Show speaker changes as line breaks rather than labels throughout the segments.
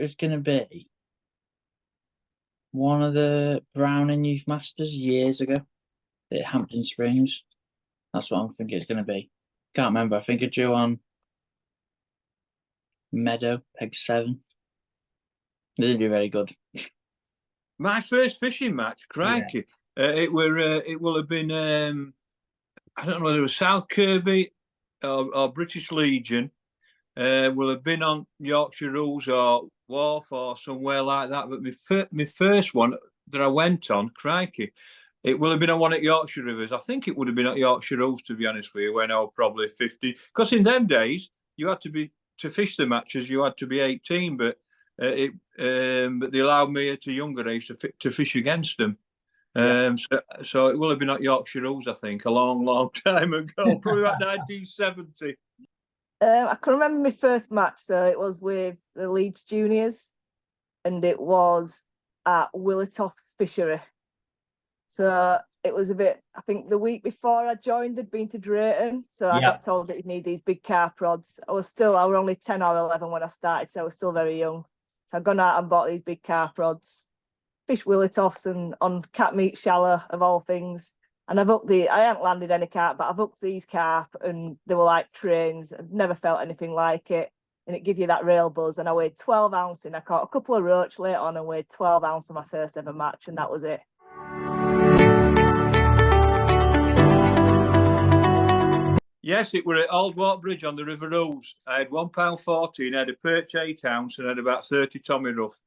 was going to be one of the Browning Youth Masters years ago at Hampton Springs. That's what I'm thinking it's going to be. Can't remember. I think I drew on Meadow, peg 7. They didn't do very good.
My first fishing match, crikey. Yeah. It will have been, I don't know whether it was South Kirby or British Legion. Will have been on Yorkshire Rules or Wharf or somewhere like that. But my first one that I went on, crikey, it will have been on one at Yorkshire Rivers. I think it would have been at Yorkshire Rules, to be honest with you, when I was probably 50. Because in them days, you had to fish the matches, you had to be 18, but they allowed me at a younger age to fish against them. So it will have been at Yorkshire Rules, I think, a long, long time ago, probably about 1970.
I can remember my first match, so it was with the Leeds Juniors, and it was at Willitoff's Fishery. So it was a bit, I think the week before I joined, I'd been to Drayton, so I got told that you'd need these big carp rods. I was only 10 or 11 when I started, so I was still very young. So I'd gone out and bought these big carp rods, fished Willitoffs and on cat meat shallow of all things. And I hadn't landed any carp, but I've hooked these carp and they were like trains. I've never felt anything like it. And it gives you that real buzz. And I weighed 12 ounce and I caught a couple of roach later on and weighed 12 ounce on my first ever match. And that was it.
Yes, it were at Old Walk Bridge on the River Ouse. I had £1.14, I had a perch 8 ounce and I had about 30 Tommy rough.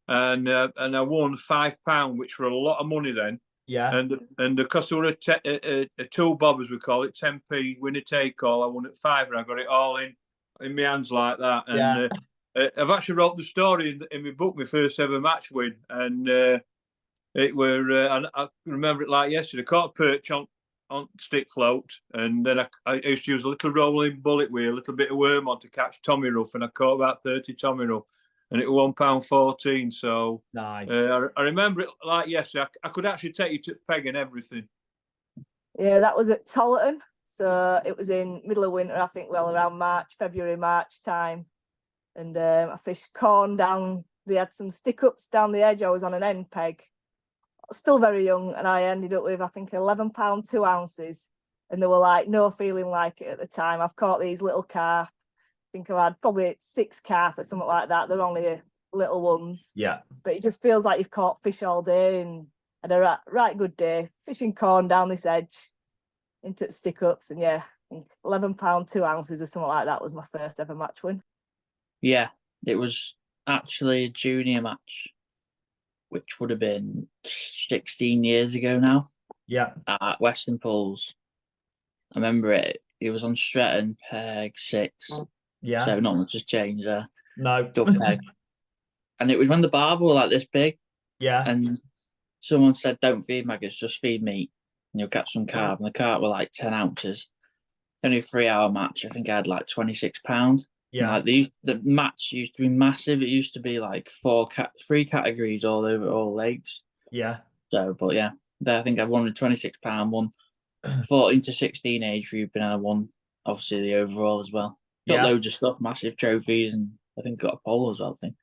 And I won £5, which were a lot of money then.
Yeah.
And because there were a two bob, as we call it, 10p winner take all, I won at 5 and I got it all in my hands like that. And I've actually wrote the story in my book, my first ever match win. And it were, and I remember it like yesterday. I caught a perch on stick float, and then I used to use a little rolling bullet wheel, a little bit of worm on to catch Tommy rough, and I caught about 30 Tommy rough, and it was £1.14. So
nice.
I remember it like yesterday. I could actually take you to peg and everything.
Yeah, that was at Tollerton. So it was in middle of winter, I think, around February, March time. And I fished corn down. They had some stick-ups down the edge. I was on an end peg. Still very young, and I ended up with, I think, £11 2 ounces. And they were like, no feeling like it at the time. I've caught these little carp. I think I've had probably 6 carp or something like that. They're only little ones.
Yeah.
But it just feels like you've caught fish all day and had a right good day. Fishing corn down this edge into stick-ups. And yeah, I think £11 2 ounces or something like that was my first ever match win.
Yeah, it was actually a junior match, which would have been 16 years ago now.
Yeah.
At Western Pools. I remember it. It was on Stretton, peg 6.
Yeah.
So not much has changed there.
No.
Duck peg. And it was when the barber were like this big.
Yeah.
And someone said, don't feed maggots, just feed meat. And you'll catch some carp. And the carp were like 10 ounces. Only a 3-hour match. I think I had like £26.
Yeah.
And like the match used to be massive. It used to be like 3 categories all over all legs.
Yeah.
So, but yeah, I think I won with £26, won 14 to 16 age group, and I won obviously the overall as well. Got loads of stuff, massive trophies, and I think got a pole as well, I think.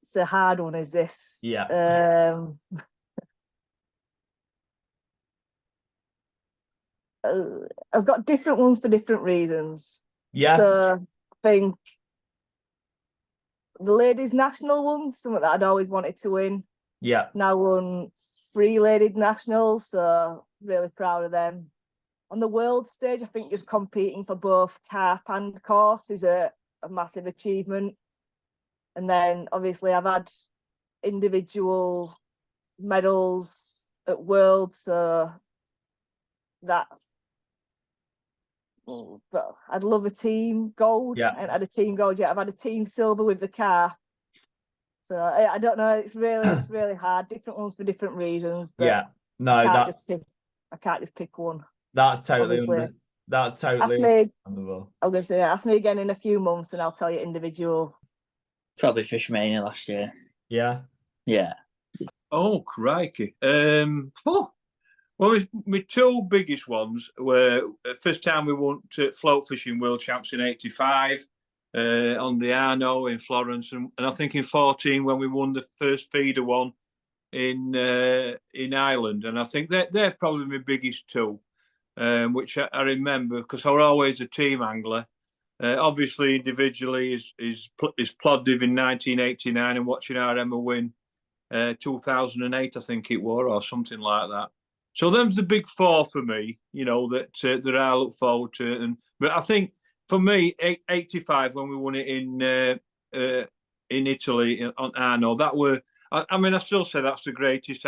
It's a hard one, is this?
Yeah.
I've got different ones for different reasons.
Yeah.
So I think the ladies' national ones, something that I'd always wanted to win.
Yeah.
Now won 3 ladies' nationals, so really proud of them. On the world stage, I think just competing for both carp and course is a massive achievement. And then obviously I've had individual medals at Worlds, so that. But I'd love a team gold.
Yeah.
I had a team gold yet. I've had a team silver with the carp. So I don't know. It's really hard. Different ones for different reasons. But
yeah. No,
I can't just pick one.
That's totally understandable.
I'm gonna say ask me again in a few months, and I'll tell you individual.
Probably Fish O Mania last year.
Yeah.
Yeah.
Oh crikey! Well, my two biggest ones were first time we won float fishing world champs in '85 on the Arno in Florence, and I think in '14 when we won the first feeder one in Ireland, and I think they're probably my biggest two, which I remember because I was always a team angler. Obviously, individually is Plodiv in 1989 and watching our Emma win 2008, I think it was, or something like that. So them's the big four for me, you know, that I look forward to. But I think for me, '85 when we won it in Italy on Arno, that were. I mean, I still say that's the greatest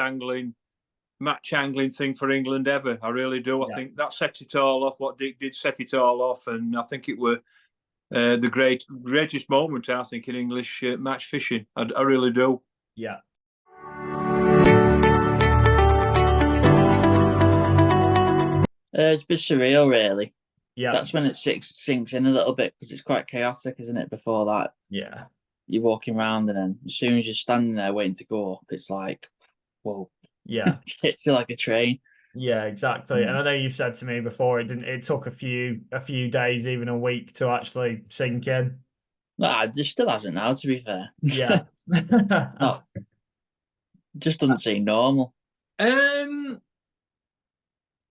match angling thing for England ever. I really do. I think that set it all off. What Dick did set it all off, and I think it were the greatest moment, I think, in English match fishing. I really do.
Yeah.
It's a bit surreal, really.
Yeah.
That's when it sinks in a little bit because it's quite chaotic, isn't it? Before that,
yeah,
you're walking around, and then as soon as you're standing there waiting to go up, it's like, whoa.
Yeah.
It hits you like a train.
Yeah, exactly. And I know you've said to me before it took a few days, even a week to actually sink in.
Nah, it still hasn't now, to be fair.
Yeah.
No, just doesn't seem normal.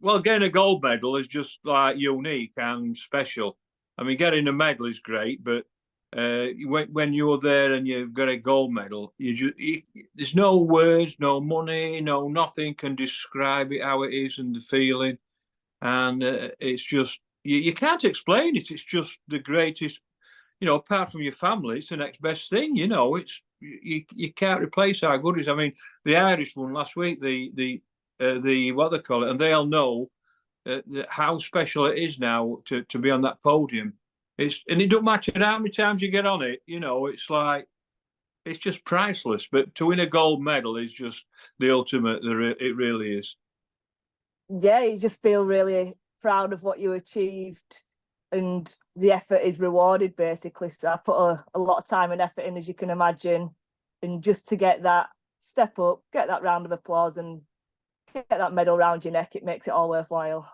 Well, getting a gold medal is just like unique and special. I mean, getting a medal is great, but when you're there and you've got a gold medal, there's no words, no money, no nothing can describe it how it is and the feeling, and it's just you can't explain it. It's just the greatest. You know, apart from your family, it's the next best thing. You know, it's you can't replace how good it is. I mean, the Irish won last week. The what they call it, and they'll know how special it is now to be on that podium. And it don't matter how many times you get on it. You know, it's like it's just priceless. But to win a gold medal is just the ultimate. It really is.
Yeah, you just feel really proud of what you achieved, and the effort is rewarded basically. So I put a lot of time and effort in, as you can imagine, and just to get that step up, get that round of applause, and get that medal around your neck, it makes it all worthwhile.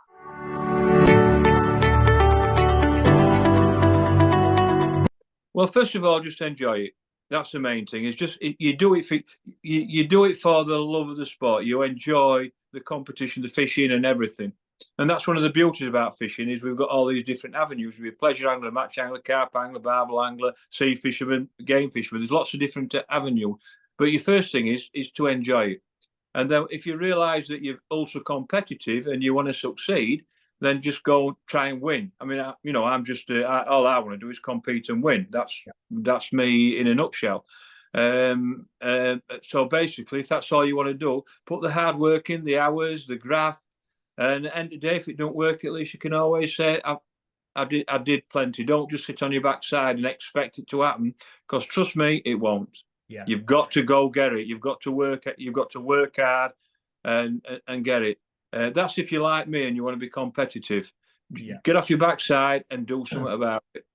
Well, first of all, just enjoy it. That's the main thing. It's just you do it for you do it for the love of the sport. You enjoy the competition, the fishing, and everything. And that's one of the beauties about fishing is we've got all these different avenues. We've pleasure angler, match angler, carp angler, barbel angler, sea fisherman, game fisherman. There's lots of different avenues. But your first thing is to enjoy it. And then if you realise that you're also competitive and you want to succeed, then just go try and win. I mean, I'm just all I want to do is compete and win. That's me in a nutshell. So basically, if that's all you want to do, put the hard work in, the hours, the graft, and at the end of the day, if it don't work, at least you can always say, I did plenty. Don't just sit on your backside and expect it to happen, because trust me, it won't.
Yeah.
You've got to go get it. You've got to work hard and get it. That's if you're like me and you want to be competitive. Yeah. Get off your backside and do something about it.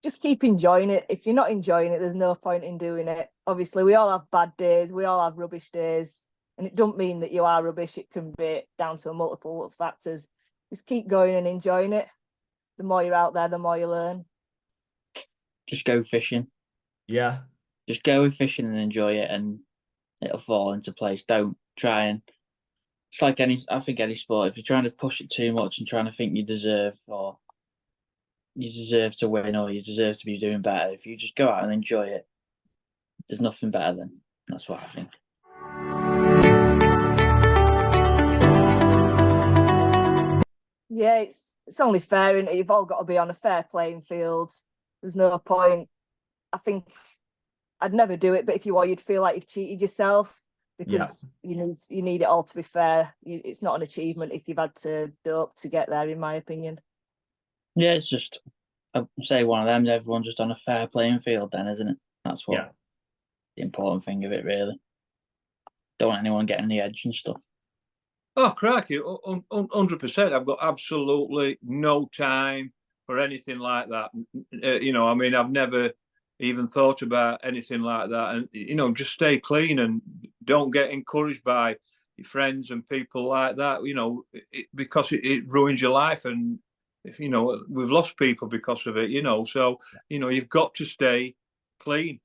Just keep enjoying it. If you're not enjoying it, there's no point in doing it. Obviously, we all have bad days. We all have rubbish days. And it don't mean that you are rubbish. It can be down to a multiple of factors. Just keep going and enjoying it. The more you're out there, the more you learn.
Just go fishing.
Yeah.
Just go fishing and enjoy it, and it'll fall into place. Don't try and... It's like any sport. If you're trying to push it too much and trying to think you deserve to win or you deserve to be doing better, if you just go out and enjoy it, there's nothing better than. That's what I think.
Yeah, it's only fair, isn't it? You've all got to be on a fair playing field. There's no point. I think I'd never do it, but if you are, you'd feel like you've cheated yourself, because you need it all to be fair. It's not an achievement if you've had to dope to get there, in my opinion.
Yeah, it's just, I'd say one of them. Everyone's just on a fair playing field, then, isn't it? That's what the important thing of it, really. Don't want anyone getting the edge and stuff.
Oh, crikey, 100%. I've got absolutely no time for anything like that. I mean, I've never even thought about anything like that. And, just stay clean and don't get encouraged by your friends and people like that, you know, because it ruins your life. And if you know, we've lost people because of it, you know. So you know, you've got to stay clean.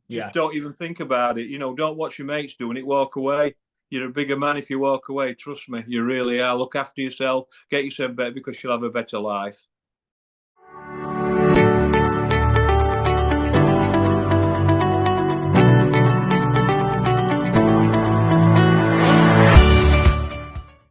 Just don't even think about it. You know, don't watch your mates doing it. Walk away. You're a bigger man if you walk away. Trust me, you really are. Look after yourself. Get yourself better because you'll have a better life.